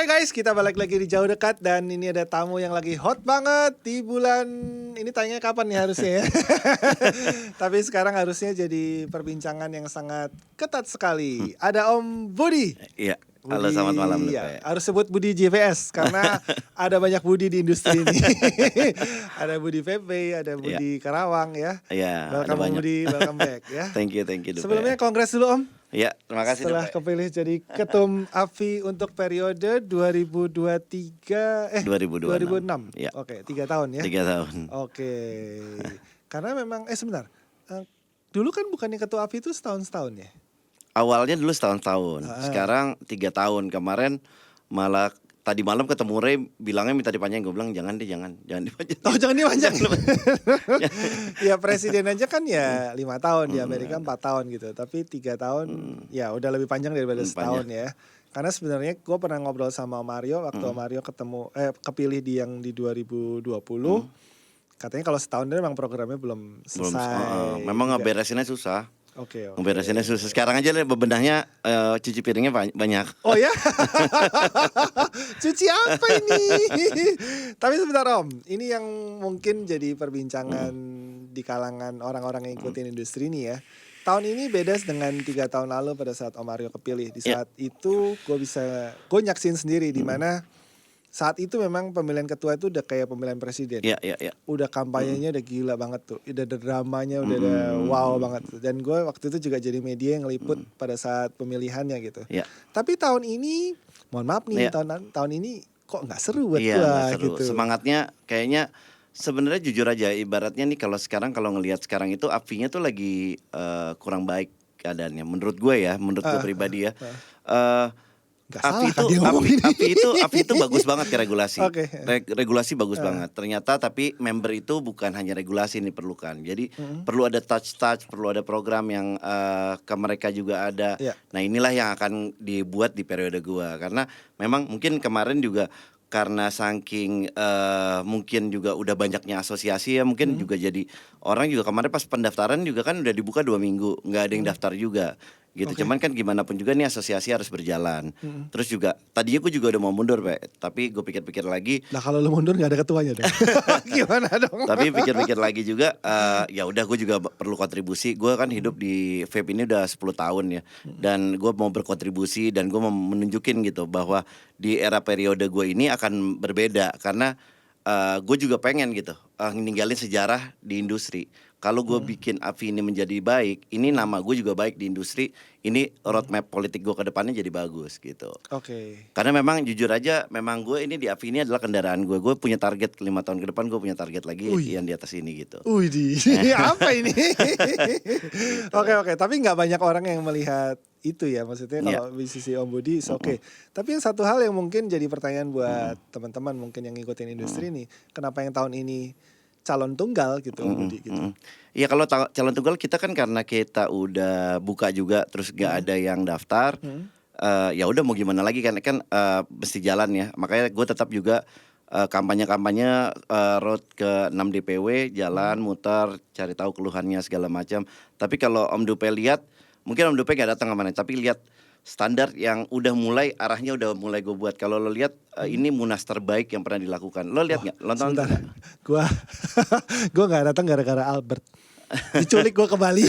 Guys, kita balik lagi di Jauh Dekat dan ini ada tamu yang lagi hot banget di bulan ini, tanya kapan nih harusnya ya. Tapi sekarang harusnya jadi perbincangan yang sangat ketat sekali. Ada Om Budi. Iya. Halo, selamat malam. Ya, harus sebut Budi JVS karena ada banyak Budi di industri ini. Ada Budi VP, ada Budi Karawang ya. Iya. Welcome Budi, welcome back ya. Thank you. Sebelumnya kongres dulu Om. Iya, terima kasih. Setelah kepilih jadi ketum AFI untuk periode 2006. Ya. Oke, 3 tahun ya. 3 tahun. Oke. Karena memang sebentar. Dulu kan bukannya ketua AFI itu setahun-setahun ya? Awalnya dulu setahun. Sekarang 3 tahun. Kemarin malah tadi malam ketemu Ray bilangnya minta dipanjang. Gue bilang jangan dipanjang. Oh, jangan dipanjang. Ya presiden aja kan ya 5 tahun, di Amerika 4 tahun gitu. Tapi 3 tahun ya udah lebih panjang daripada setahun ya. Karena sebenarnya gue pernah ngobrol sama Mario waktu Mario kepilih di 2020. Katanya kalau setahun dia memang programnya belum selesai. Memang ngeberesinnya susah. Oke. Ngeberesinnya susah. Sekarang aja bebenahnya cuci piringnya banyak. Oh ya? Cuci apa ini? Tapi sebentar Om, ini yang mungkin jadi perbincangan di kalangan orang-orang yang ikutin industri ini ya. Tahun ini beda dengan 3 tahun lalu pada saat Om Mario kepilih. Di saat itu gue nyaksin sendiri di mana saat itu memang pemilihan ketua itu udah kayak pemilihan presiden. Iya. Udah kampanyenya udah gila banget tuh. Udah ada dramanya, udah ada wow banget tuh. Dan gue waktu itu juga jadi media yang ngeliput pada saat pemilihannya gitu. Iya. Tapi tahun ini, mohon maaf nih, tahun ini kok nggak seru buat gue gitu. Semangatnya kayaknya sebenarnya jujur aja, ibaratnya nih kalau ngelihat sekarang itu AFI-nya tuh lagi kurang baik keadaannya. Menurut gue ya, menurut gue pribadi ya. AFI itu bagus banget ke regulasi. Regulasi bagus banget. Ternyata tapi member itu bukan hanya regulasi yang diperlukan. Jadi perlu ada touch, perlu ada program yang ke mereka juga ada. Nah, inilah yang akan dibuat di periode gua. Karena memang mungkin kemarin juga karena saking mungkin juga udah banyaknya asosiasi ya, mungkin juga jadi orang juga kemarin pas pendaftaran juga kan udah dibuka 2 minggu, nggak ada yang daftar juga gitu. Cuman kan gimana pun juga nih asosiasi harus berjalan. Terus juga tadinya gue juga udah mau mundur tapi gue pikir-pikir lagi. Nah kalau lo mundur nggak ada ketuanya dong. Gimana dong? Tapi pikir-pikir lagi juga ya udah gue juga perlu kontribusi. Gue kan hidup di vape ini udah 10 tahun ya. Dan gue mau berkontribusi dan gue mau menunjukin gitu bahwa di era periode gue ini akan berbeda. Karena gue juga pengen gitu ninggalin sejarah di industri. Kalau gue bikin AFI ini menjadi baik, ini nama gue juga baik di industri. Ini roadmap politik gue ke depannya jadi bagus gitu. Oke. Karena memang jujur aja, memang gue ini di AFI ini adalah kendaraan gue. Gue punya target 5 tahun ke depan, gue punya target lagi yang di atas ini gitu. Apa ini? Oke. Tapi nggak banyak orang yang melihat itu ya, maksudnya kalau di sisi Om Budi oke. Tapi yang satu hal yang mungkin jadi pertanyaan buat teman-teman mungkin yang ngikutin industri nih, kenapa yang tahun ini calon tunggal gitu Om Budi gitu. Iya, kalau calon tunggal kita kan karena kita udah buka juga terus gak ada yang daftar. Ya udah mau gimana lagi kan mesti jalan ya. Makanya gue tetap juga kampanye road ke 6 DPW, jalan muter cari tahu keluhannya segala macam. Tapi kalau Om Dupe lihat, mungkin Om Dupe gak datang kemana, tapi lihat standar yang udah mulai arahnya udah mulai gue buat. Kalau lo lihat ini munas terbaik yang pernah dilakukan. Lo lihat nggak? Sebentar. Gua nggak datang gara-gara Albert. Diculik gue ke Bali.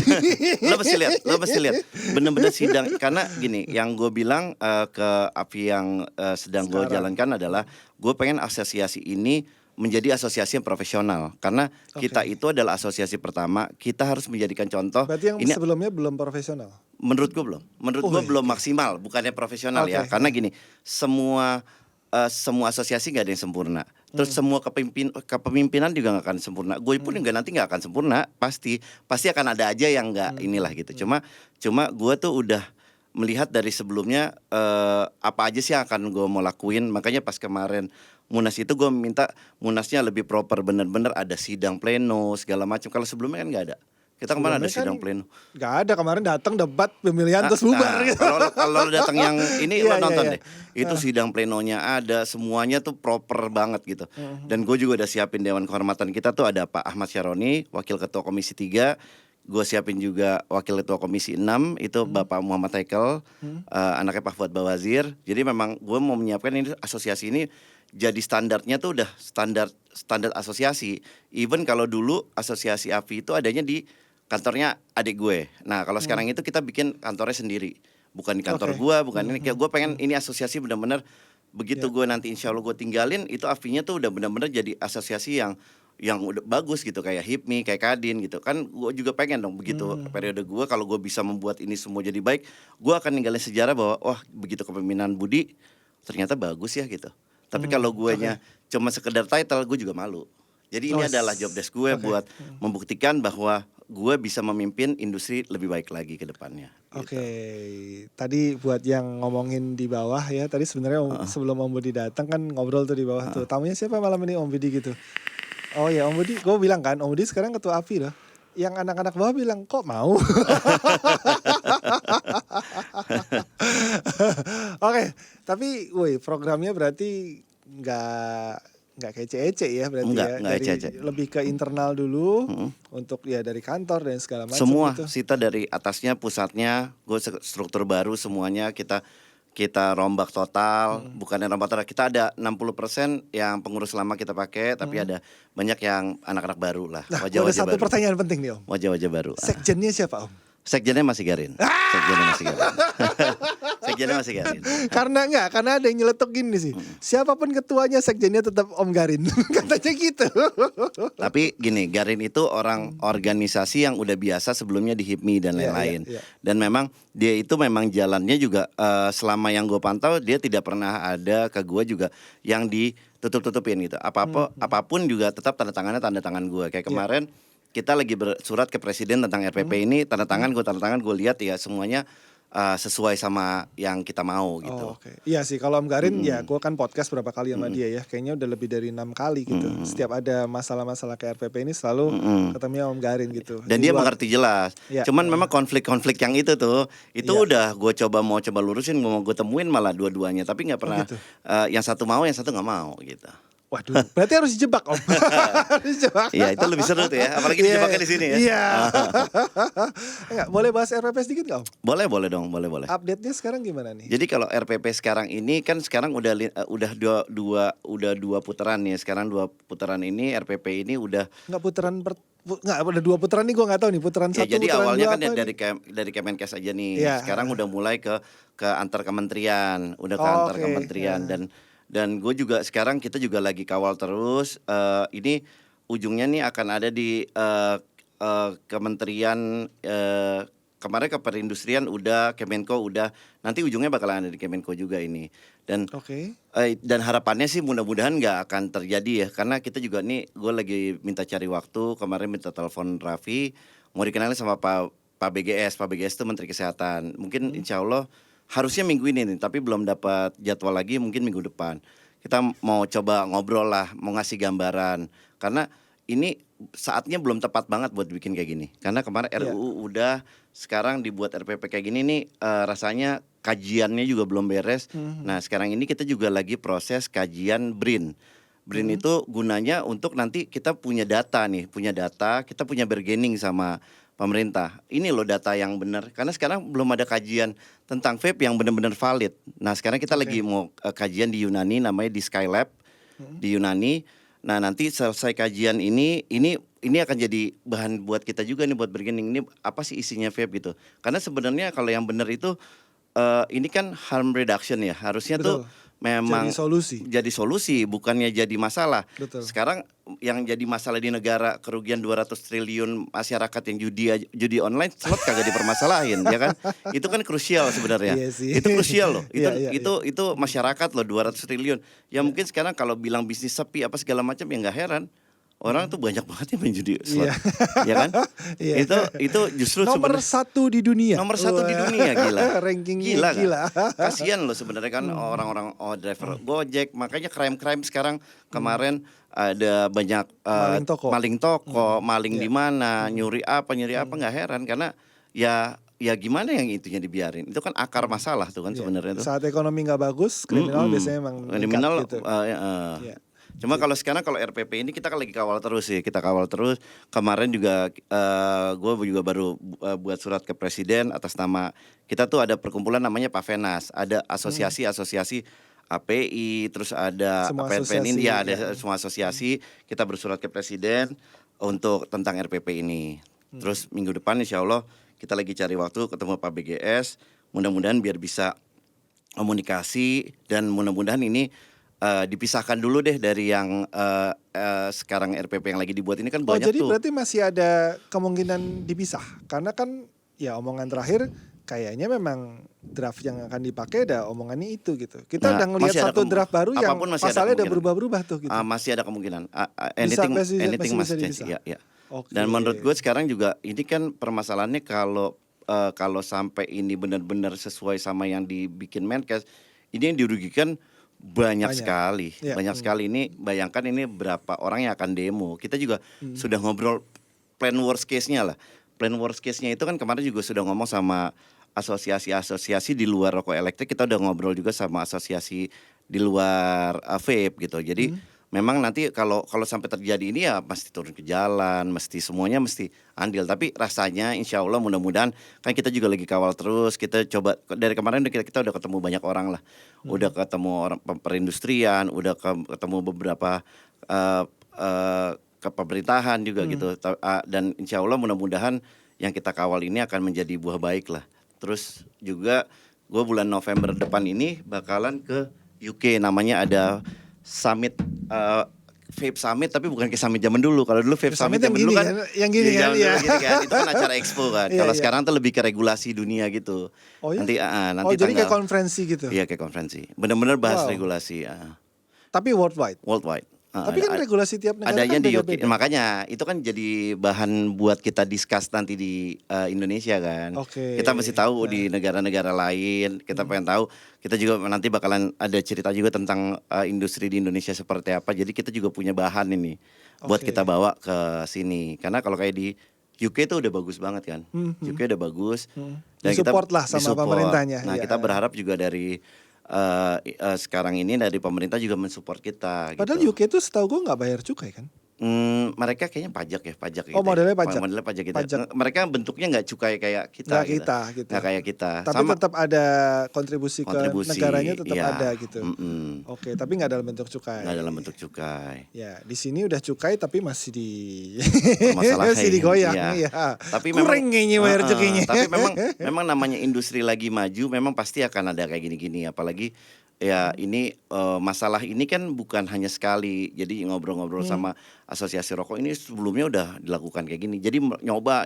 Lo pasti lihat. Bener-bener sidang. Karena gini, yang gue bilang ke AFI yang sedang gue jalankan adalah gue pengen asosiasi ini menjadi asosiasi yang profesional. Karena kita itu adalah asosiasi pertama. Kita harus menjadikan contoh. Berarti yang sebelumnya belum profesional? Menurut gue belum. Belum maksimal. Bukannya profesional ya. Karena gini, semua asosiasi gak ada yang sempurna. Terus semua kepemimpinan juga gak akan sempurna. Gue pun juga nanti gak akan sempurna. Pasti akan ada aja yang gak inilah gitu. Cuma gue tuh udah melihat dari sebelumnya apa aja sih yang akan gue mau lakuin. Makanya pas kemarin Munas itu gue minta Munasnya lebih proper, bener-bener ada sidang pleno segala macam. Kalau sebelumnya kan gak ada. Kita kemarin ada sidang pleno. Gak ada, kemarin datang debat pemilihan terus bubar gitu. Kalau datang yang ini lo nonton deh. Itu sidang plenonya ada, semuanya tuh proper banget gitu. Dan gue juga udah siapin Dewan Kehormatan kita tuh ada Pak Ahmad Syaroni, Wakil Ketua Komisi 3. gue siapin juga Wakil Ketua Komisi 6 itu Bapak Muhammad Haikel, anaknya Pak Fuad Bawazir. Jadi memang gue mau menyiapkan ini asosiasi ini jadi standarnya tuh udah standar asosiasi. Even kalau dulu asosiasi AFI itu adanya di kantornya adik gue. Nah kalau sekarang itu kita bikin kantornya sendiri, bukan di kantor gue, bukan ini. Kayak gue pengen ini asosiasi benar-benar begitu gue nanti insya Allah gue tinggalin itu AFI-nya tuh udah benar-benar jadi asosiasi yang udah bagus gitu, kayak HIPMI, kayak Kadin gitu kan. Gue juga pengen dong begitu periode gue, kalau gue bisa membuat ini semua jadi baik, gue akan ninggalin sejarah bahwa wah begitu kepemimpinan Budi ternyata bagus ya gitu. Tapi kalau guenya cuma sekedar title, gue juga malu. Jadi ini adalah job desk gue buat membuktikan bahwa gue bisa memimpin industri lebih baik lagi ke depannya. Oke, tadi buat yang ngomongin di bawah ya, tadi sebenarnya sebelum Om Budi datang kan ngobrol tuh di bawah tuh. Tamunya siapa malam ini, Om Budi gitu. Oh ya Om Budi, gue bilang kan Om Budi sekarang ketua AFI loh. Yang anak-anak bawah bilang kok mau. Oke, tapi woi programnya berarti nggak kece-ece ya berarti Enggak, ya. enggak Dari ece-ece. lebih ke internal dulu untuk ya dari kantor dan segala macam Semua gitu. Sita dari atasnya, pusatnya, gue struktur baru semuanya kita rombak total. Bukannya rombak total, kita ada 60% yang pengurus lama kita pakai, tapi ada banyak yang anak-anak baru lah. Nah, ada Wajah-wajah satu baru. pertanyaan penting nih Om. Wajah-wajah baru. Sekjennya siapa Om? Sekjennya masih Garin. Sekjennya masih Garin. Sekjennya masih Garin. Karena ada yang nyeletuk gini sih. Siapapun ketuanya sekjennya tetap Om Garin. Katanya gitu. Tapi gini, Garin itu orang organisasi yang udah biasa sebelumnya di HIPMI dan lain-lain. Iya. Dan memang dia itu memang jalannya juga selama yang gue pantau dia tidak pernah ada ke gue juga yang ditutup-tutupin gitu. Apapun juga tetap tanda tangan gue. Kayak kemarin kita lagi bersurat ke presiden tentang RPP ini, tanda tangan gue lihat ya semuanya sesuai sama yang kita mau gitu. Oh, oke. Iya sih kalau Om Garin ya gue kan podcast berapa kali sama dia ya. Kayaknya udah lebih dari 6 kali gitu. Setiap ada masalah-masalah ke RPP ini selalu ketemu Om Garin gitu. Dan dia mengerti jelas. Ya. Cuman memang konflik-konflik yang itu tuh, itu udah gue coba lurusin, gue temuin malah dua-duanya. Tapi nggak pernah gitu. yang satu mau, yang satu nggak mau gitu. Waduh, berarti harus dijebak Om. Harus dijebak. Iya itu lebih seru tuh ya, apalagi dijebaknya di sini ya. Iya. Enggak, boleh bahas RPP sedikit nggak Om? Boleh dong, boleh. Update-nya sekarang gimana nih? Jadi kalau RPP sekarang ini kan sekarang udah dua putaran ya. Sekarang 2 putaran ini RPP ini udah Nggak ada 2 putaran nih gue nggak tahu nih putaran ya, 1 jadi putaran awalnya 2 kan apa dari Kemenkes aja nih. Iya. Sekarang udah mulai ke antar kementerian, antar kementerian dan gue juga sekarang kita juga lagi kawal terus. Ini ujungnya nih akan ada di kementerian kemarin ke perindustrian udah, Kemenko udah, nanti ujungnya bakalan ada di Kemenko juga ini. Dan dan harapannya sih mudah-mudahan nggak akan terjadi ya, karena kita juga nih gue lagi minta cari waktu, kemarin minta telepon Raffi mau dikenalin sama Pak BGS itu Menteri Kesehatan. Mungkin insya Allah harusnya minggu ini nih, tapi belum dapat jadwal lagi, mungkin minggu depan. Kita mau coba ngobrol lah, mau ngasih gambaran. Karena ini saatnya belum tepat banget buat bikin kayak gini. Karena kemarin RUU udah, sekarang dibuat RPP kayak gini nih, rasanya kajiannya juga belum beres. Nah sekarang ini kita juga lagi proses kajian BRIN. BRIN itu gunanya untuk nanti kita punya data, kita punya bargaining sama pemerintah. Ini loh data yang benar. Karena sekarang belum ada kajian tentang vape yang benar-benar valid. Nah sekarang kita lagi mau kajian di Yunani, namanya di Skylab di Yunani. Nah nanti selesai kajian ini akan jadi bahan buat kita juga nih, buat bargaining. Ini apa sih isinya vape gitu. Karena sebenarnya kalau yang benar itu ini kan harm reduction ya. Harusnya tuh memang jadi solusi bukannya jadi masalah. Betul. Sekarang yang jadi masalah di negara kerugian 200 triliun masyarakat yang judi online, slot kagak dipermasalahin ya kan? Itu kan krusial sebenarnya. Iya sih. Itu krusial loh. Itu Masyarakat loh 200 triliun. Ya mungkin sekarang kalau bilang bisnis sepi apa segala macam ya nggak heran. Orang tuh banyak banget yang main judi slot, ya kan? Itu justru nomor 1 di dunia. Nomor 1 di dunia, gila. Rankingnya gila. Kasian loh sebenarnya kan orang-orang driver Gojek, makanya crime sekarang kemarin ada banyak maling toko, maling di mana, nyuri apa nggak heran karena ya gimana yang itunya dibiarin. Itu kan akar masalah tuh kan sebenarnya tuh. Saat ekonomi nggak bagus, kriminal biasanya emang kriminal gitu. Cuma kalau sekarang kalau RPP ini kita kan lagi kawal terus sih, kita kawal terus. Kemarin juga gue juga baru buat surat ke presiden atas nama kita tuh ada perkumpulan namanya Pavenas, ada asosiasi-asosiasi API, terus ada Semua APNPN asosiasi, ini ya ada ya. semua asosiasi. Kita bersurat ke presiden untuk tentang RPP ini. Terus minggu depan insya Allah kita lagi cari waktu ketemu Pak BGS. Mudah-mudahan biar bisa komunikasi dan mudah-mudahan ini dipisahkan dulu deh dari yang sekarang RPP yang lagi dibuat ini kan Oh banyak jadi tuh. berarti masih ada kemungkinan dipisah karena kan ya omongan terakhir kayaknya memang draft yang akan dipakai ada omongannya itu gitu. Kita Nah, udah ngelihat masih ada satu draft baru yang apapun masih ada pasalnya udah kemungkinan. berubah-berubah tuh gitu. Masih ada kemungkinan. Bisa, Anything masih must bisa change. dipisah. Ya, ya. Oke. Dan menurut gue sekarang juga ini kan permasalahannya kalau sampai ini benar-benar sesuai sama yang dibikin Menkes, ini yang dirugikan banyak sekali. Ya. Banyak sekali. Ini bayangkan ini berapa orang yang akan demo. Kita juga sudah ngobrol plan worst case-nya lah. Plan worst case-nya itu kan kemarin juga sudah ngomong sama asosiasi-asosiasi di luar rokok elektrik. Kita udah ngobrol juga sama asosiasi di luar vape gitu. Jadi memang nanti kalau sampai terjadi ini ya mesti turun ke jalan, mesti semuanya mesti andil. Tapi rasanya insya Allah mudah-mudahan kan kita juga lagi kawal terus. Kita coba dari kemarin kita udah ketemu banyak orang lah, udah ketemu orang perindustrian, udah ketemu beberapa ke pemerintahan juga gitu. Dan insya Allah mudah-mudahan yang kita kawal ini akan menjadi buah baik lah. Terus juga gue bulan November depan ini bakalan ke UK, namanya ada summit vape summit, tapi bukan kayak summit zaman dulu. Kalau dulu vape summit zaman dulu kan yang gini iya, kan zaman ya. dulu gini kan. Itu kan acara expo kan. Iya, Kalau iya. sekarang tuh lebih ke regulasi dunia gitu. Oh ya? Nanti jadi kayak tanggal, konferensi gitu. iya kayak konferensi. Benar-benar bahas Wow. regulasi Tapi worldwide. worldwide. Tapi kan regulasi tiap negara Adanya kan di UK, beda-beda. makanya itu kan jadi bahan buat kita discuss nanti di Indonesia kan. Oke. Kita mesti tahu di negara-negara lain. Kita pengen tahu. Kita juga nanti bakalan ada cerita juga tentang industri di Indonesia seperti apa. Jadi kita juga punya bahan ini buat Oke. kita bawa ke sini. Karena kalau kayak di UK itu udah bagus banget kan. UK udah bagus. Disupport lah sama disupport. pemerintahnya, Nah ya. kita berharap juga dari sekarang ini dari pemerintah juga mensupport kita. Padahal gitu. UK itu setahu gue nggak bayar cukai kan? Mereka kayaknya pajak gitu. Oh, modelnya pajak. Modelnya pajak gitu. Pajak. Mereka bentuknya nggak cukai kayak kita. Nggak kita gitu. Nggak kayak kita. Tapi Sama tetap ada kontribusi ke negaranya tetap iya. ada gitu. Oke, tapi nggak dalam bentuk cukai. Nggak dalam bentuk cukai. Ya, di sini udah cukai tapi masih Permasalahan, masih digoyang iya. ya. Tapi kurang kayaknya bayar cukainya. Tapi memang namanya industri lagi maju, memang pasti akan ada kayak gini-gini. Apalagi ya ini masalah ini kan bukan hanya sekali. Jadi ngobrol-ngobrol sama asosiasi rokok ini sebelumnya udah dilakukan kayak gini. Jadi nyoba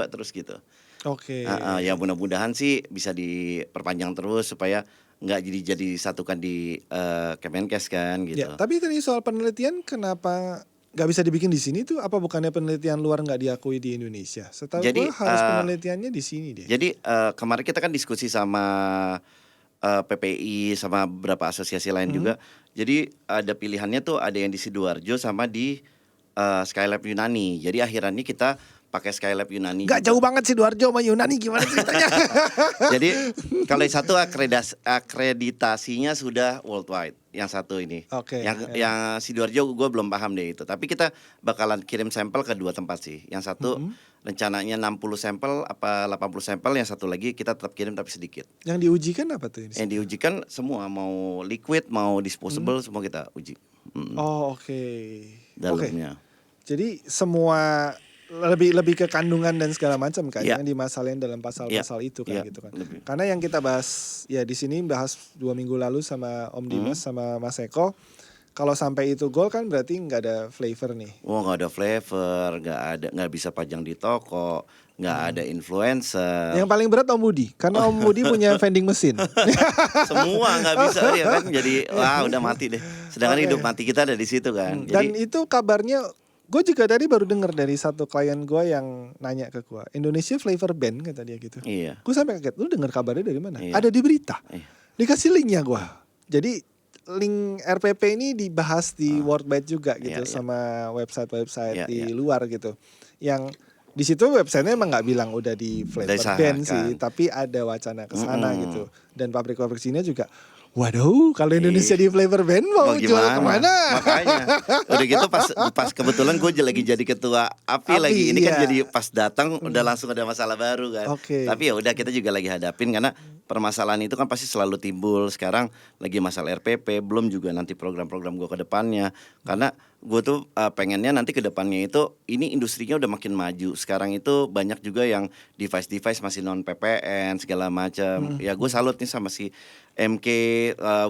terus gitu. Oke. Ya mudah-mudahan sih bisa diperpanjang terus supaya nggak jadi satukan di Kemenkes kan gitu. Ya, tapi tadi soal penelitian kenapa nggak bisa dibikin di sini tuh? Apa bukannya penelitian luar nggak diakui di Indonesia? Setahu Jadi, gue harus penelitiannya di sini deh. Jadi kemarin kita kan diskusi sama PPI sama beberapa asosiasi lain juga. Jadi ada pilihannya tuh ada yang di Sidoarjo sama di Skylab Yunani. Jadi akhirannya kita pakai Skylab Yunani. Gak jauh banget sih Sidoarjo sama Yunani, gimana ceritanya? Jadi kalau yang satu akreditasinya sudah worldwide, yang satu ini. Oke, Yang Sidoarjo gue belum paham deh itu. Tapi kita bakalan kirim sampel ke dua tempat sih. Yang satu rencananya 60 sampel apa 80 sampel, yang satu lagi kita tetap kirim tapi sedikit. Yang diujikan apa tuh ini? Yang diujikan semua, mau liquid, mau disposable, semua kita uji. Oh, oke. Dalamnya. Jadi semua lebih ke kandungan dan segala macam kan Iya. yang dimasalin dalam pasal-pasal itu kan Iya, gitu kan. lebih. Karena yang kita bahas ya di sini bahas 2 minggu lalu sama Om Dimas sama Mas Eko. Kalau sampai itu gol kan berarti nggak ada flavor nih. Wah, nggak ada flavor, nggak bisa pajang di toko, nggak ada influencer. Yang paling berat Om Budi karena Om Budi punya vending mesin. Semua nggak bisa dia kan, jadi wah udah mati deh. Sedangkan Oke. hidup mati kita ada di situ kan. Dan Jadi itu kabarnya gue juga tadi baru dengar dari satu klien gue yang nanya ke gue, Indonesia flavor ban kata dia gitu. iya. Gue sampai kaget, lu dengar kabarnya dari mana? Iya. Ada di berita. Iya. Dikasih linknya gue. Jadi link RPP ini dibahas di Worldwide juga gitu Iya, iya. sama website-website Iya, di iya. luar gitu. Yang di situ websitenya emang nggak bilang udah di flavor Udah ban disahkan. sih, tapi ada wacana ke sana gitu. Dan pabrik-pabrik sini juga Waduh, kalau Indonesia di flavor band mau jual kemana? Makanya udah gitu pas kebetulan gue lagi jadi ketua API lagi. Ini kan jadi pas datang udah langsung ada masalah baru kan. Tapi ya udah kita juga lagi hadapin karena permasalahan itu kan pasti selalu timbul. Sekarang lagi masalah RPP, belum juga nanti program-program gue ke depannya. Karena gue tuh pengennya nanti ke depannya itu ini industrinya udah makin maju. Sekarang itu banyak juga yang device masih non PPN segala macam. Ya gue salut nih sama si MK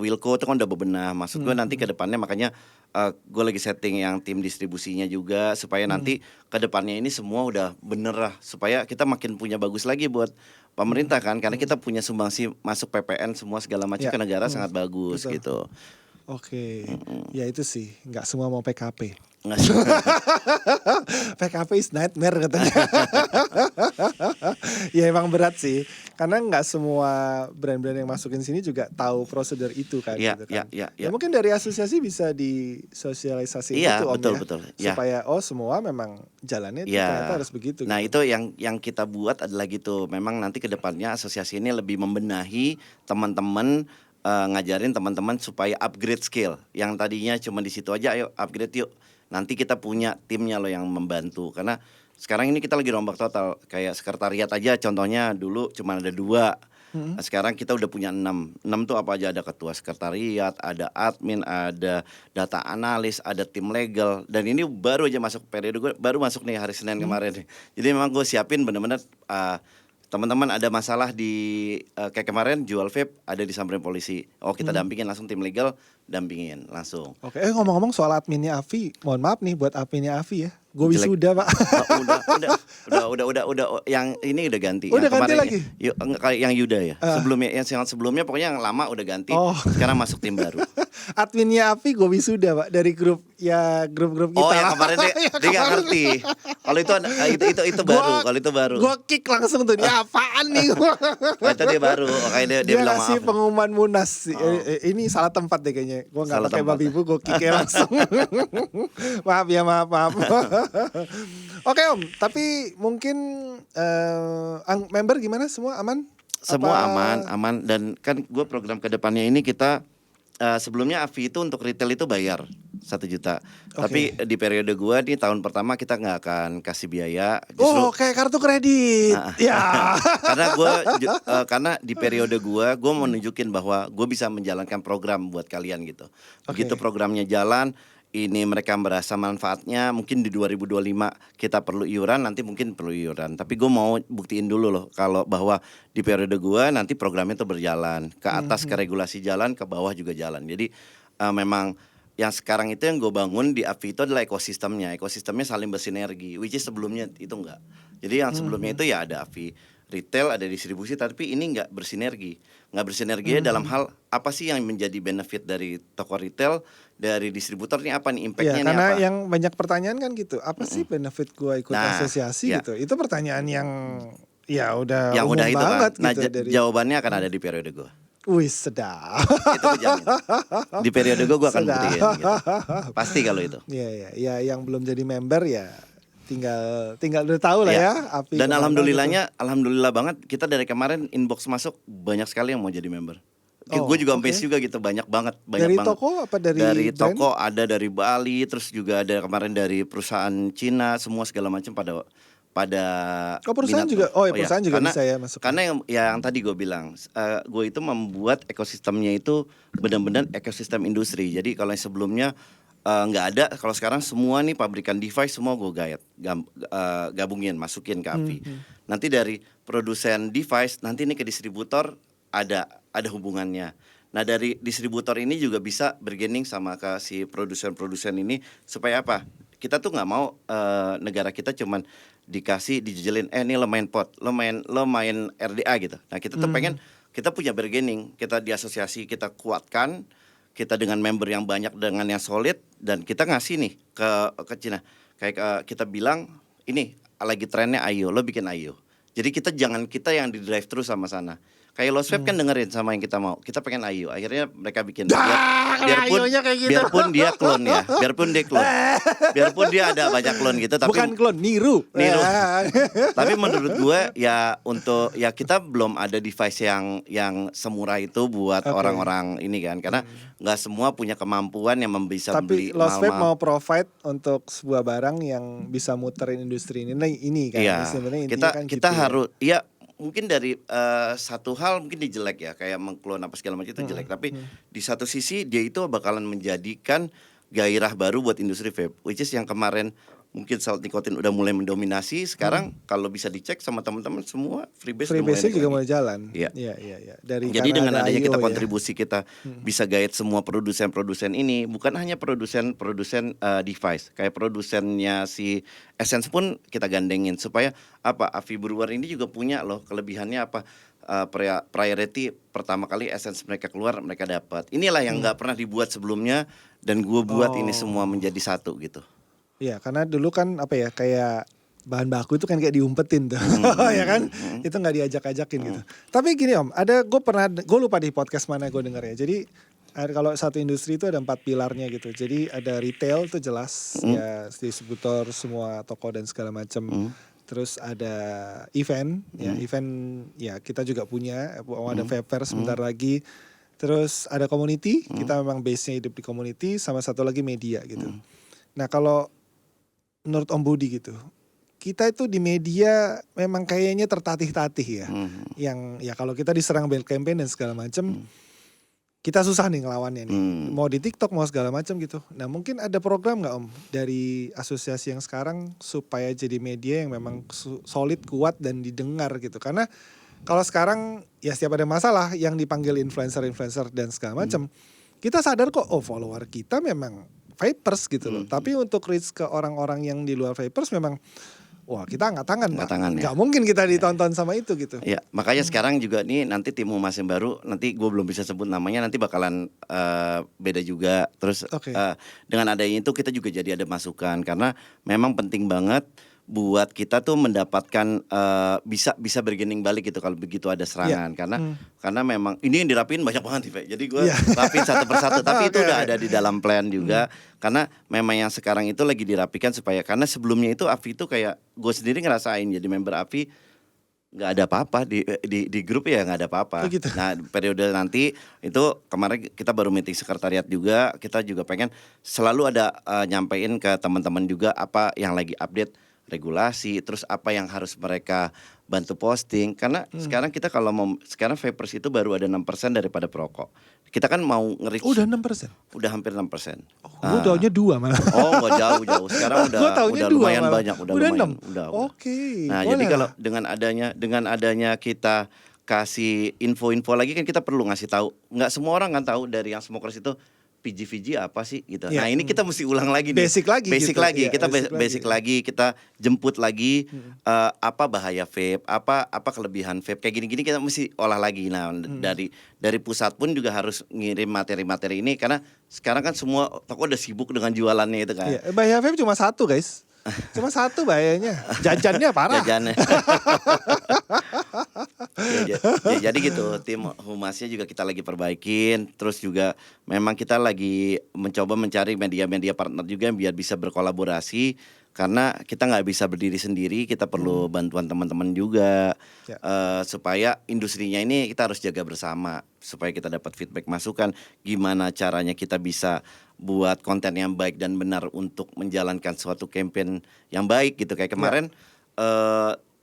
Wilco itu kan udah bebenah. Maksud gue nanti ke depannya makanya gue lagi setting yang tim distribusinya juga supaya nanti ke depannya ini semua udah bener lah, supaya kita makin punya bagus lagi buat pemerintah kan, karena kita punya sumbangsi masuk PPN semua segala macam ke negara sangat bagus. Betul. Gitu. Oke, ya itu sih, nggak semua mau PKP. PKP is nightmare katanya. Ya emang berat sih, karena nggak semua brand-brand yang masukin sini juga tahu prosedur itu kan. Gitu kan. Ya mungkin dari asosiasi bisa disosialisasi itu Om betul. Supaya semua memang jalannya ternyata harus begitu. Nah gitu. itu yang kita buat adalah gitu. Memang nanti ke depannya asosiasi ini lebih membenahi teman-teman. Ngajarin teman-teman supaya upgrade skill. Yang tadinya cuma di situ aja, ayo upgrade yuk. Nanti kita punya timnya loh yang membantu. Karena sekarang ini kita lagi rombak total. Kayak sekretariat aja contohnya dulu cuma ada 2. Sekarang kita udah punya 6. 6 tuh apa aja, ada ketua sekretariat, ada admin, ada data analis, ada tim legal. Dan ini baru aja masuk periode gue, baru masuk nih hari Senin kemarin nih. Jadi memang gue siapin bener-bener teman-teman ada masalah di kayak kemarin jual vape ada disamperin polisi. Kita dampingin langsung, tim legal dampingin langsung. Oke, ngomong-ngomong soal adminnya Afi, mohon maaf nih buat adminnya Afi ya. Gue wisuda Pak. Udah yang ini udah ganti. Udah yang ganti lagi? Yang Yuda ya. Sebelumnya pokoknya yang lama udah ganti. Sekarang masuk tim baru. Adminnya Afi gue wisuda Pak dari grup kita. Yang kemarin dia nggak ngerti. Kalau itu baru. Kalau itu baru. Gue kick langsung tuh, dia apaan nih? Itu dia baru. Makanya dia bilang ngasih maaf. pengumuman Munas. Ini salah tempat deh kayaknya. Gue nggak pakai babi bu, gue kick langsung. maaf. Oke Om, tapi mungkin member gimana, semua aman? Semua aman dan kan gue program kedepannya ini kita sebelumnya AFI itu untuk retail itu bayar 1 juta. Tapi di periode gue di tahun pertama kita nggak akan kasih biaya. Justru, kayak kartu kredit. Karena di periode gue mau nunjukin bahwa gue bisa menjalankan program buat kalian gitu. Begitu programnya jalan, ini mereka merasa manfaatnya, mungkin di 2025 kita perlu iuran, nanti mungkin perlu iuran. Tapi gue mau buktiin dulu loh kalau bahwa di periode gue nanti programnya itu berjalan ke atas, ke regulasi jalan, ke bawah juga jalan. Jadi memang yang sekarang itu yang gue bangun di AFI itu adalah ekosistemnya saling bersinergi, which is sebelumnya itu enggak. Jadi yang sebelumnya itu ya ada AFI retail, ada distribusi, tapi ini nggak bersinergi dalam hal apa sih yang menjadi benefit dari toko retail, dari distributor ini apa nih impactnya karena apa? Yang banyak pertanyaan kan gitu, apa sih benefit gua ikut asosiasi gitu? Itu pertanyaan yang udah yang umum udah itu banget kan. gitu. Jawabannya akan ada di periode gua. Wih, sedap. Itu gue jamin. Di periode gue akan buktiin gitu. Pasti kalau itu. Iya, yang belum jadi member ya tinggal udah tahu lah ya. Api dan alhamdulillah banget kita dari kemarin inbox masuk banyak sekali yang mau jadi member. Gue juga amazed juga gitu, banyak banget. Dari toko apa dari brand? Toko, ada dari Bali, terus juga ada kemarin dari perusahaan Cina, semua segala macam pada perusahaan juga. Perusahaan juga karena, bisa ya masuk. Karena yang tadi gue bilang, gue itu membuat ekosistemnya itu benar-benar ekosistem industri. Jadi kalau yang sebelumnya nggak ada, kalau sekarang semua nih pabrikan device semua gue gabungin, masukin ke AFI. Nanti dari produsen device nanti nih ke distributor ada hubungannya. Nah dari distributor ini juga bisa bergaining sama ke si produsen ini supaya apa? Kita tuh nggak mau negara kita cuman dijejelin, ini lo main pot, lo main RDA gitu. Nah kita tuh pengen kita punya bargaining, kita di asosiasi kita kuatkan, kita dengan member yang banyak, dengan yang solid, dan kita ngasih nih ke Cina. Kayak kita bilang, ini lagi trennya Ayo, lo bikin Ayo. Jadi kita jangan kita yang di drive terus sama sana. Kayak Lost Vape kan dengerin sama yang kita mau. Kita pengen Ayu. Akhirnya mereka bikin Ayunya kayak gitu. biarpun dia klon ya. Biarpun dia ada banyak klon gitu tapi Bukan klon, niru. Tapi menurut gue ya untuk ya kita belum ada device yang semurah itu buat orang-orang ini kan karena nggak semua punya kemampuan yang bisa beli Tapi Lost Vape mahal-mahal. mau provide untuk sebuah barang yang bisa muterin industri ini kan. Iya, Sebenarnya intinya kan kita gitu harus ya mungkin dari satu hal mungkin dia jelek ya kayak mengklon apa segala macam itu jelek tapi di satu sisi dia itu bakalan menjadikan gairah baru buat industri vape which is yang kemarin mungkin salt nikotin udah mulai mendominasi sekarang kalau bisa dicek sama teman-teman semua freebase juga mulai jalan. Iya. Iya. Jadi dengan karena ada adanya IO kita ya. kontribusi kita bisa guide semua produsen-produsen ini bukan hanya produsen device kayak produsennya si Essence pun kita gandengin supaya apa Avi Brewer ini juga punya loh kelebihannya apa priority pertama kali Essence mereka keluar mereka dapat inilah yang nggak pernah dibuat sebelumnya dan gue buat ini semua menjadi satu gitu. Iya, karena dulu kan apa ya kayak bahan baku itu kan kayak diumpetin tuh, ya kan? Itu nggak diajak-ajakin gitu. Tapi gini Om, gue lupa di podcast mana gue denger ya. Jadi kalau satu industri itu ada 4 pilarnya gitu. Jadi ada retail itu jelas ya distributor semua toko dan segala macam. Terus ada event, ya event ya kita juga punya. Ada vape fair sebentar lagi. Terus ada community, kita memang base-nya hidup di community. Sama satu lagi media gitu. Nah kalau menurut Om Budi gitu, kita itu di media memang kayaknya tertatih-tatih ya. Yang ya kalau kita diserang bad campaign dan segala macam, kita susah nih ngelawannya nih. Mau di TikTok mau segala macam gitu. Nah mungkin ada program nggak Om dari asosiasi yang sekarang supaya jadi media yang memang solid, kuat dan didengar gitu. Karena kalau sekarang ya setiap ada masalah yang dipanggil influencer dan segala macam, kita sadar kok follower kita memang vapers gitu loh. Tapi untuk reach ke orang-orang yang di luar vapers memang wah kita angkat tangan Pak. Gak mungkin kita ditonton sama itu gitu. Ya makanya sekarang juga nih nanti tim humas yang baru nanti gue belum bisa sebut namanya nanti bakalan beda juga. Terus dengan adanya itu kita juga jadi ada masukan karena memang penting banget buat kita tuh mendapatkan bisa bergening balik gitu kalau begitu ada serangan karena memang ini yang dirapin banyak banget sih Pak. Jadi gue rapin satu persatu tapi itu udah ada di dalam plan juga karena memang yang sekarang itu lagi dirapikan supaya karena sebelumnya itu Avi itu kayak gue sendiri ngerasain jadi member Avi nggak ada apa-apa di grup ya nggak ada apa-apa. Gitu. Nah periode nanti itu kemarin kita baru meeting sekretariat juga kita juga pengen selalu ada nyampein ke teman-teman juga apa yang lagi update regulasi, terus apa yang harus mereka bantu posting karena sekarang kita kalau mau sekarang vapers itu baru ada 6% daripada perokok. Kita kan mau nge-reach udah 6%. Udah hampir 6%. Gue taunya 2 malah. Oh, enggak jauh. Sekarang udah lumayan banyak, udah lumayan. Oke. Nah, jadi kalau dengan adanya kita kasih info-info lagi kan kita perlu ngasih tahu. Enggak semua orang kan tahu dari yang smokers itu PG apa sih gitu. Nah ini kita mesti ulang lagi nih. Basic lagi. Kita basic lagi. Kita jemput lagi apa bahaya vape, apa kelebihan vape. Kayak gini-gini kita mesti olah lagi. Nah dari pusat pun juga harus ngirim materi-materi ini karena sekarang kan semua toko udah sibuk dengan jualannya itu kan. Bahaya vape cuma satu guys. Cuma satu bahayanya. Jajannya parah. Jajannya. Jadi gitu tim humasnya juga kita lagi perbaikin. Terus juga memang kita lagi mencoba mencari media-media partner juga yang biar bisa berkolaborasi. Karena kita nggak bisa berdiri sendiri, kita perlu bantuan teman-teman juga supaya industrinya ini kita harus jaga bersama supaya kita dapat feedback masukan gimana caranya kita bisa buat konten yang baik dan benar untuk menjalankan suatu campaign yang baik gitu kayak kemarin.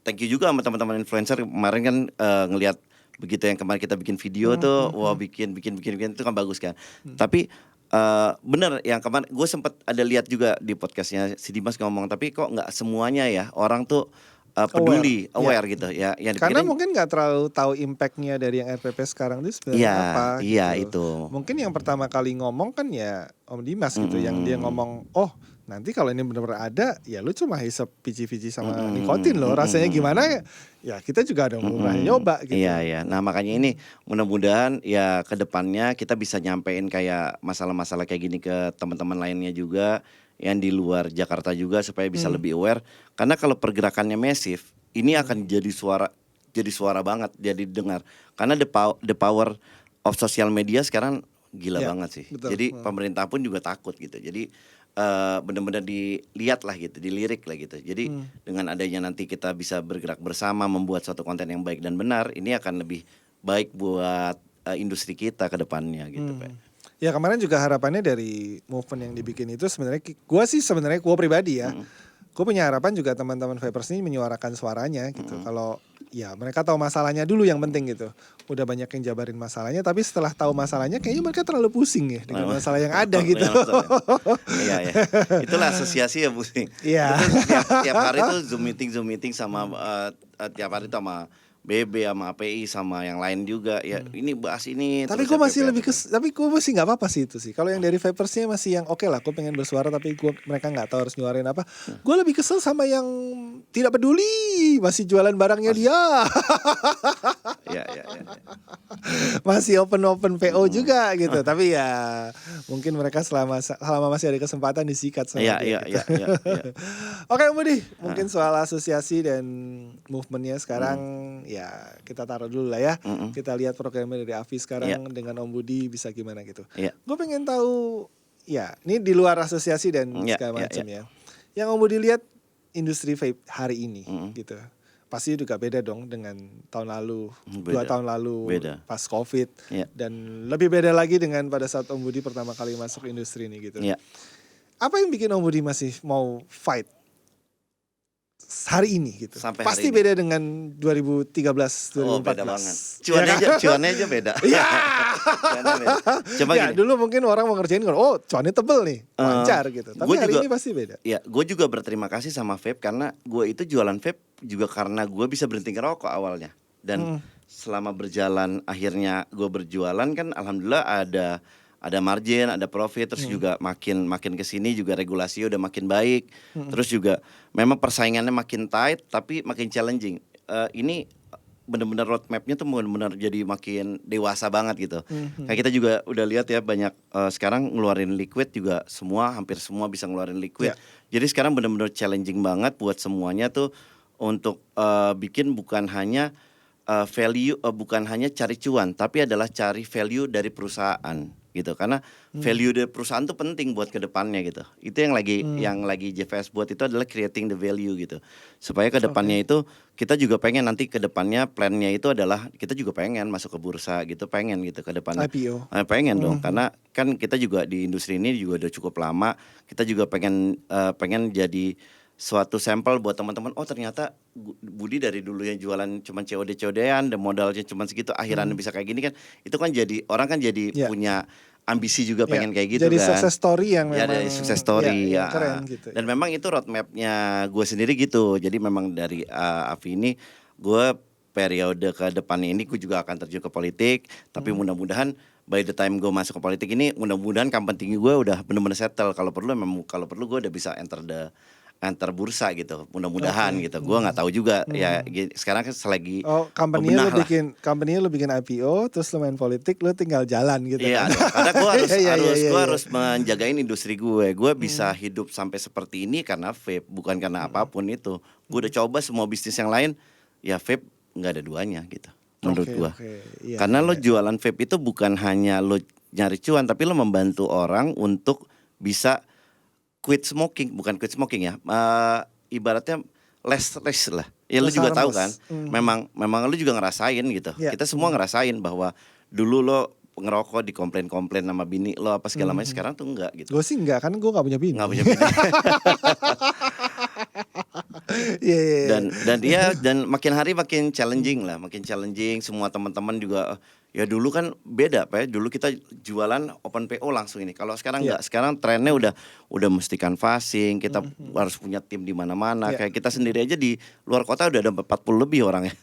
Thank you juga sama teman-teman influencer kemarin kan ngelihat begitu yang kemarin kita bikin video tuh, wah bikin itu kan bagus kan. Tapi bener yang kemarin gue sempat ada lihat juga di podcastnya si Dimas ngomong tapi kok nggak semuanya ya orang tuh peduli aware gitu ya yang karena mungkin nggak terlalu tahu impactnya dari yang RPP sekarang itu sebenarnya apa gitu. Itu mungkin yang pertama kali ngomong kan ya Om Dimas gitu yang dia ngomong nanti kalau ini benar-benar ada ya lu cuma hisap PG sama nikotin loh rasanya gimana ya kita juga ada murah nyoba gitu. Iya. Nah makanya ini mudah-mudahan ya kedepannya kita bisa nyampein kayak masalah-masalah kayak gini ke teman-teman lainnya juga yang di luar Jakarta juga supaya bisa lebih aware karena kalau pergerakannya masif ini akan jadi suara jadi suara banget, jadi dengar. Karena the power of social media sekarang gila Ya, banget sih. betul. Jadi pemerintah pun juga takut gitu. Jadi benar-benar dilihat lah gitu, dilirik lah gitu. Jadi dengan adanya nanti kita bisa bergerak bersama membuat suatu konten yang baik dan benar, ini akan lebih baik buat industri kita ke depannya gitu, Pak. Ya kemarin juga harapannya dari movement yang dibikin itu sebenarnya gue pribadi ya. Gue punya harapan juga teman-teman vapers ini menyuarakan suaranya gitu. Kalau ya mereka tahu masalahnya dulu yang penting gitu. Udah banyak yang jabarin masalahnya, tapi setelah tahu masalahnya kayaknya mereka terlalu pusing ya dengan masalah yang ada gitu. Iya ya. Itulah asosiasi ya pusing. Iya. Tiap hari tuh Zoom meeting sama tiap hari tuh sama BB sama API sama yang lain juga ya. Ini bahas ini. Tapi terus gue masih FPPR. tapi gue masih nggak apa-apa sih itu sih. Kalau yang dari vapersnya masih yang oke lah, gue pengen bersuara tapi mereka nggak tahu harus nyuarin apa. Gue lebih kesel sama yang tidak peduli, masih jualan barangnya dia. Ya. Masih open PO juga gitu. Tapi ya mungkin mereka selama masih ada kesempatan disikat sama dia. Iya. Oke Om Budi, mungkin soal asosiasi dan movementnya sekarang ya kita taruh dulu lah ya. Kita lihat programnya dari Avi sekarang dengan Om Budi bisa gimana gitu. Gue pengen tahu ya, ini di luar asosiasi dan segala macam ya. Yang Om Budi lihat industri vape hari ini gitu. Pasti juga beda dong dengan tahun lalu, 2 tahun lalu pas COVID. Dan lebih beda lagi dengan pada saat Om Budi pertama kali masuk industri ini gitu. Apa yang bikin Om Budi masih mau fight hari ini gitu? Sampai Pasti hari ini. beda dengan 2013, 2014. Oh beda banget. Cuannya aja beda. Iya. Cuannya beda. Coba Ya gini. dulu mungkin orang mau ngerjain oh cuannya tebel nih, lancar gitu. Tapi hari ini pasti beda. Ya, gue juga berterima kasih sama vape karena gue itu jualan vape juga karena gue bisa berhenti ngerokok awalnya. Dan selama berjalan akhirnya gue berjualan kan alhamdulillah ada margin, ada profit, terus juga makin kesini juga regulasi udah makin baik, terus juga memang persaingannya makin tight tapi makin challenging. Ini benar-benar roadmapnya tuh benar-benar jadi makin dewasa banget gitu. Kayak kita juga udah lihat ya banyak sekarang ngeluarin liquid juga hampir semua bisa ngeluarin liquid. Jadi sekarang benar-benar challenging banget buat semuanya tuh untuk bikin bukan hanya value, bukan hanya cari cuan, tapi adalah cari value dari perusahaan gitu. Karena value dari perusahaan tuh penting buat kedepannya gitu. Itu yang lagi JVS buat itu adalah creating the value gitu. Supaya kedepannya itu kita juga pengen nanti kedepannya plannya itu adalah kita juga pengen masuk ke bursa gitu, pengen gitu ke depannya. IPO. Pengen dong, karena kan kita juga di industri ini juga udah cukup lama. Kita juga pengen jadi suatu sampel buat teman-teman. Oh ternyata Budi dari dulu yang jualan cuman COD-COD-an dan modalnya cuman segitu, akhirannya bisa kayak gini kan. Itu kan jadi orang kan jadi punya ambisi juga pengen kayak gitu jadi kan. Jadi success story yang memang dari success story yang keren gitu. Dan memang itu roadmapnya gue sendiri gitu. Jadi memang dari Avi ini gue periode ke depannya ini gue juga akan terjun ke politik. Tapi mudah-mudahan by the time gue masuk ke politik ini mudah-mudahan kampanye tinggi gue udah benar-benar settle. Kalau perlu gue udah bisa enter bursa gitu, mudah-mudahan gitu. Gue nggak tahu juga ya. Sekarang kan selagi company-nya lu bikin IPO, terus lu main politik, lu tinggal jalan gitu. Iya, kan? karena gue harus menjagain industri gue. Gue bisa hidup sampai seperti ini karena vape, bukan karena apapun itu. Gue udah coba semua bisnis yang lain, ya vape nggak ada duanya gitu. Menurut gue, karena lo jualan vape itu bukan hanya lo nyari cuan, tapi lo membantu orang untuk bisa quit smoking, bukan quit smoking ya, ibaratnya less lah. Ya lu juga tahu kan, memang lu juga ngerasain gitu. Kita semua ngerasain bahwa dulu lo ngerokok dikomplain sama bini lo apa segala macam, sekarang tuh enggak gitu. Gue sih enggak, kan gue nggak punya bini. Nggak punya bini. Dan makin hari makin challenging lah, semua teman-teman juga. Ya dulu kan beda Pak ya. Dulu kita jualan open PO langsung ini. Kalau sekarang enggak, sekarang trennya udah mesti canvassing, kita harus punya tim di mana-mana. Kayak kita sendiri aja di luar kota udah ada 40 lebih orang ya.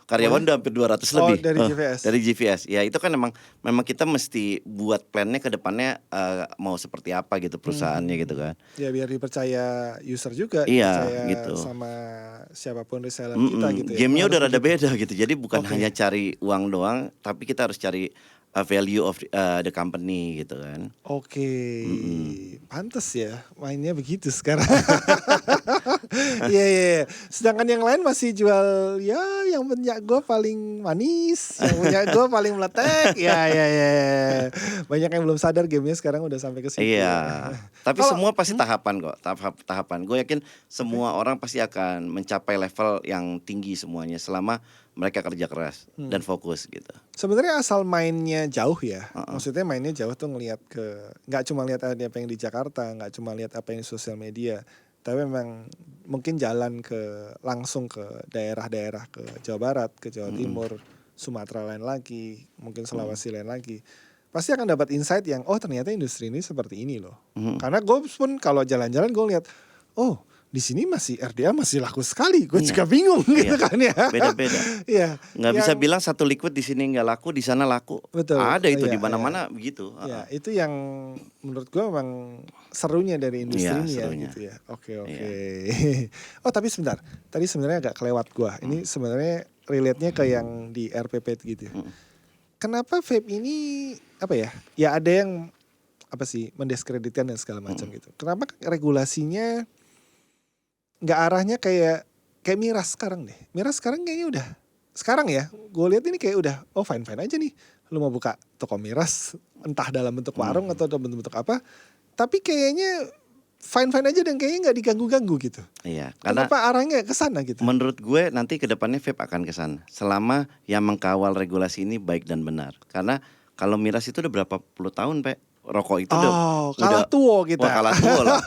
Karyawan udah hampir 200 lebih. Dari JVS. Dari JVS. Ya itu kan memang kita mesti buat plannya ke depannya mau seperti apa gitu perusahaannya gitu kan. Ya biar dipercaya user juga, dipercaya gitu. Sama siapapun reseller kita gitu ya. Game-nya udah rada beda gitu. Jadi bukan hanya cari uang doang, tapi kita harus cari value of the company gitu kan. Pantes ya mainnya begitu sekarang. Iya, iya, iya. Sedangkan yang lain masih jual ya yang punya gue paling manis, yang punya gue paling meletek. Ya, ya, ya. Banyak yang belum sadar gamenya sekarang udah sampai ke situ. Iya, tapi Kalau semua pasti tahapan kok, tahapan. Gue yakin semua orang pasti akan mencapai level yang tinggi semuanya selama mereka kerja keras dan fokus gitu. sebenarnya asal mainnya jauh ya, Heeh. maksudnya mainnya jauh tuh ngelihat ke, nggak cuma lihat apa yang di Jakarta, nggak cuma lihat apa yang di sosial media, tapi memang mungkin jalan ke langsung ke daerah-daerah, ke Jawa Barat, ke Jawa Timur, Sumatera lain lagi, mungkin Sulawesi lain lagi, pasti akan dapat insight yang oh ternyata industri ini seperti ini loh. Karena gue pun kalau jalan-jalan gue lihat, oh di sini masih RDA masih laku sekali, gue Iya. juga bingung gitu Iya. kan ya. Beda-beda. Iya. Nggak bisa Yang- bilang satu liquid di sini nggak laku, di sana laku. Betul. Ada itu Iya, di mana-mana begitu. Ya, itu yang menurut gue memang serunya dari industri Iya, ini ya serunya. gitu ya. Oke. Oh tapi sebentar, tadi sebenarnya agak kelewat gue. Ini sebenarnya relate-nya ke yang di RPP gitu. Kenapa vape ini apa ya? Ya ada yang apa sih mendiskreditkan dan segala macam gitu. Kenapa regulasinya nggak arahnya kayak miras sekarang deh? Miras sekarang kayaknya udah sekarang ya. Gue lihat ini kayak udah fine fine aja nih. Lu mau buka toko miras entah dalam bentuk warung atau dalam bentuk apa, tapi kayaknya fine fine aja dan kayaknya nggak diganggu-ganggu gitu. Iya, karena Kenapa arahnya ke sana gitu? menurut gue nanti ke depannya vape akan ke sana. Selama yang mengkawal regulasi ini baik dan benar. Karena kalau miras itu udah berapa puluh tahun, Pak. Rokok itu Kalah tuo kita. Wah, kalah tua lah.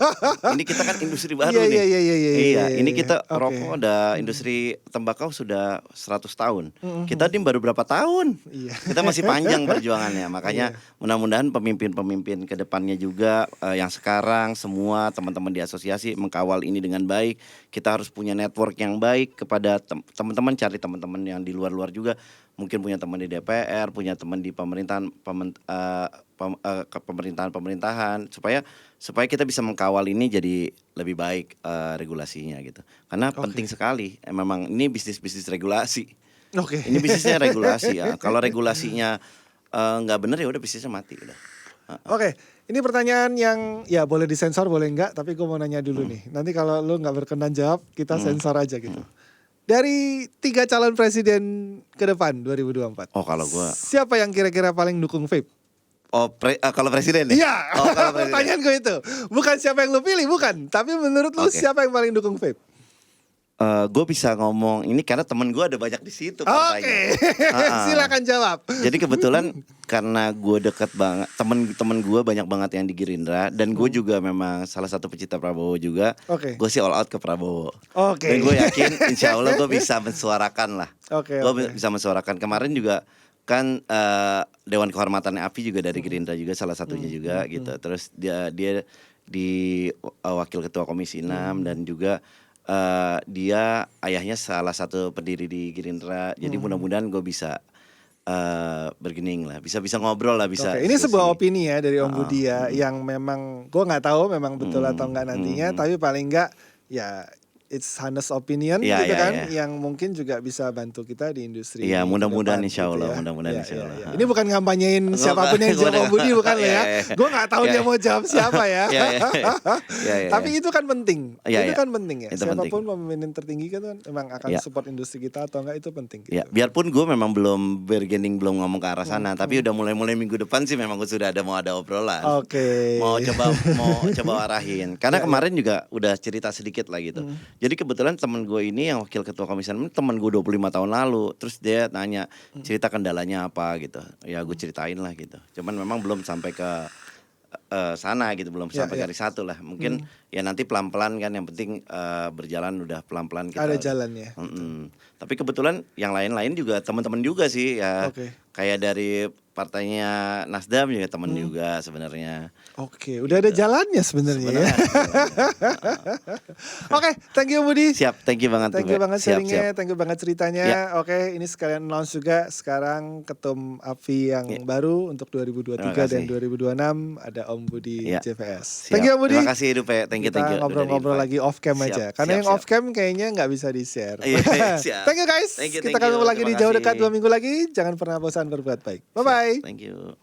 Ini kita kan industri baru Iya, nih. iya, iya, iya, iya, Ini kita oke. rokok udah industri tembakau sudah 100 tahun. Kita ini baru berapa tahun? Iya. Kita masih panjang perjuangannya. Makanya mudah-mudahan pemimpin-pemimpin ke depannya juga yang sekarang semua teman-teman di asosiasi mengkawal ini dengan baik. Kita harus punya network yang baik kepada teman-teman, cari teman-teman yang di luar-luar juga. Mungkin punya teman di DPR, punya teman di pemerintahan pemerintahan supaya kita bisa mengkawal ini jadi lebih baik regulasinya gitu. Karena penting sekali. Memang ini bisnis regulasi. Oke. Ini bisnisnya regulasi ya. Kalau regulasinya nggak benar ya udah bisnisnya mati udah. Oke, ini pertanyaan yang ya boleh disensor boleh enggak, tapi gue mau nanya dulu nih. Nanti kalau lu nggak berkenan jawab, kita sensor aja gitu. Dari 3 calon presiden ke depan 2024. Oh kalau gua Siapa yang kira-kira paling dukung vape? kalau presiden ya? Iya. Oh kalau presiden. Pertanyaan gue itu. Bukan siapa yang lu pilih, bukan. Tapi menurut lu Oke. siapa yang paling dukung vape? Gue bisa ngomong ini karena temen gue ada banyak di situ partainya. Oke. Silakan jawab. Jadi kebetulan karena gue deket banget temen gue banyak banget yang di Gerindra dan gue juga memang salah satu pecinta Prabowo juga. Oke. Gue sih all out ke Prabowo. Oke. Dan gue yakin insya Allah gue bisa mensuarakan lah. Oke, Gue oke. bisa mensuarakan. Kemarin juga kan Dewan Kehormatannya API juga dari Gerindra juga salah satunya juga gitu. Terus dia di wakil ketua Komisi 6 dan juga dia ayahnya salah satu pendiri di Gerindra. Jadi mudah-mudahan gue bisa bergening lah, bisa ngobrol lah, bisa. Oke, ini diskusi. sebuah opini ya dari Om Budi ya, yang memang gue nggak tahu memang betul atau enggak nantinya, tapi paling enggak ya it's honest opinion Iya, gitu iya, kan, iya. yang mungkin juga bisa bantu kita di industri. Iya, mudah-mudahan ke depan insya Allah, gitu ya. mudah-mudahan Iya, insya iya, Allah. iya. Ini bukan ngampanyein siapapun yang jawab Om Budi, bukan lah ya. Iya, iya. Gue nggak tahu Iya, dia iya. mau jawab siapa ya. Iya, iya. Iya, iya. Tapi itu kan penting. Iya, Itu iya. kan penting ya. Itu Siapapun pemimpin tertinggi kan memang akan Iya. support industri kita atau enggak itu penting. Gitu. Ya, biarpun gue memang belum bergening, belum ngomong ke arah sana, tapi udah mulai minggu depan sih memang gue sudah mau ada obrolan. Oke. Mau coba arahin. Karena kemarin juga udah cerita sedikit lah gitu. Jadi kebetulan temen gue ini yang wakil ketua komisi 6 temen gue 25 tahun lalu. Terus dia nanya cerita kendalanya apa gitu. Ya gue ceritain lah gitu. Cuman memang belum sampai ke sana gitu, belum Ya, sampai ya. garis satu lah. Mungkin ya nanti pelan-pelan kan, yang penting berjalan udah pelan-pelan kita. Ada jalannya. Tapi kebetulan yang lain-lain juga teman-teman juga sih ya. Oke. Kayak dari partainya Nasdem juga teman juga sebenarnya. Oke, udah ada jalannya sebenarnya ya. Sebenarnya. Oke, thank you Budi. Siap, thank you banget. Thank you Tuh, Pak. banget Siap, sharingnya, siap. thank you banget ceritanya. Ya. Oke, ini sekalian announce juga sekarang ketum API yang baru untuk 2023 dan Terima 2026 ada Om Budi Ya. JVS. Siap. Thank you Om Budi. Terima kasih Dupe, thank you. Kita udah ngobrol-ngobrol di-invite. lagi off cam Siap, aja. Karena siap, yang siap. off cam kayaknya nggak bisa di-share. Iya, siap. Thank you guys. Thank you, Kita thank you. ketemu lagi di Terima jauh dekat kasih. 2 minggu lagi. Jangan pernah bosan berbuat baik. Bye Siap, bye. Thank you.